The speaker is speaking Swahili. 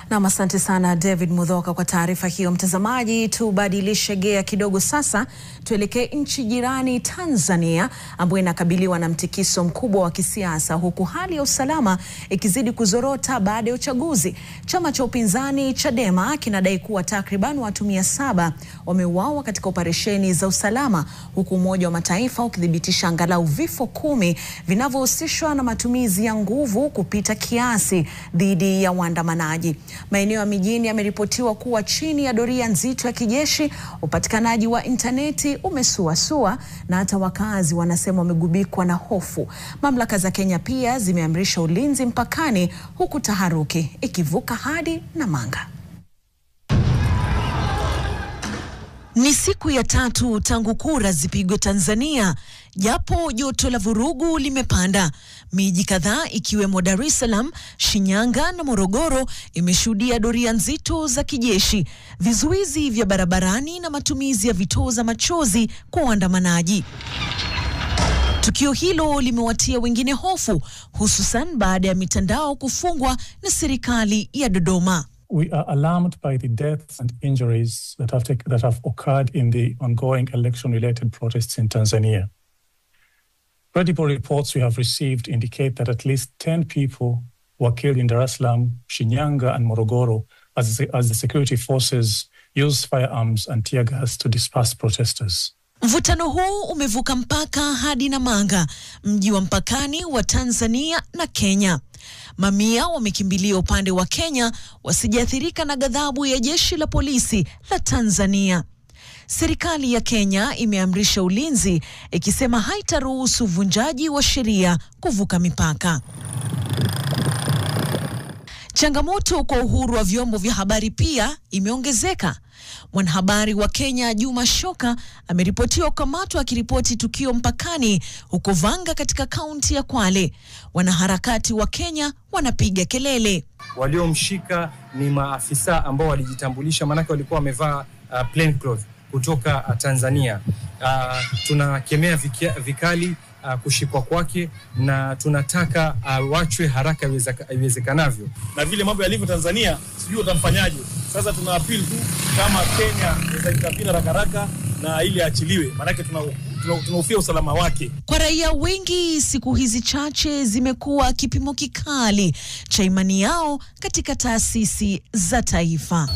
Na asante sana David Mudhoka kwa taarifa hiyo. Mtazamaji, tubadilishe gea kidogo sasa, tuelekee nchi jirani Tanzania ambayo inakabiliwa na mtikiso mkubwa wa kisiasa huku hali ya usalama ikizidi kuzorota baada ya uchaguzi. Chama cha upinzani Chadema kinadai kuwa takriban watu 700 wameuawa katika operesheni za usalama, huku Umoja wa Mataifa ukithibitisha angalau vifo 10 vinavyohusishwa na matumizi ya nguvu kupita kiasi dhidi ya waandamanaji. Maeneo ya mijini yameripotiwa kuwa chini ya doria nzito ya kijeshi, upatikanaji wa interneti umesuasua na hata wakazi wanasema wamegubikwa na hofu. Mamlaka za Kenya pia zimeamrisha ulinzi mpakani huku taharuki ikivuka hadi Namanga. Ni siku ya 3 tangu kura zipigwe Tanzania, japo joto la vurugu limepanda. Miji kadhaa ikiwemo Dar es Salaam, Shinyanga na Morogoro imeshuhudia doria nzito za kijeshi, vizuizi vya barabarani na matumizi ya vitoza machozi kwa waandamanaji. Tukio hilo limewatia wengine hofu, hususan baada ya mitandao kufungwa na serikali ya Dodoma. We are alarmed by the deaths and injuries that have occurred in the ongoing election-related protests in Tanzania. Credible reports we have received indicate that at least 10 people were killed in Dar es Salaam, Shinyanga and Morogoro as the security forces used firearms and tear gas to disperse protesters. Mvutano huu umevuka mpaka hadi Namanga, mji wa mpakani wa Tanzania na Kenya. Mamia wamekimbilia upande wa Kenya wasijiathirika na ghadhabu ya jeshi la polisi la Tanzania. Serikali ya Kenya imeamrisha ulinzi ikisema haitaruhusu uvunjaji wa sheria kuvuka mipaka. Changamoto kwa uhuru wa vyombo vya habari pia imeongezeka. Mwanahabari wa Kenya Juma Shoka ameripotiwa kukamatwa akiripoti tukio mpakani huko Vanga katika kaunti ya Kwale. Wanaharakati wa Kenya wanapiga kelele. Waliomshika ni maafisa ambao walijitambulisha, manake walikuwa wamevaa plain clothes kutoka Tanzania. Tunakemea vikali kushikwa kwake na tunataka wachwe haraka iwezekanavyo. Na vile mambo yalivyo Tanzania, sijui utamfanyaje. Sasa tuna appeal tu kama Kenya inaweza haraka na ili aachiliwe, maana tunahofia usalama wake. Kwa raia wengi, siku hizi chache zimekuwa kipimo kikali cha imani yao katika taasisi za taifa.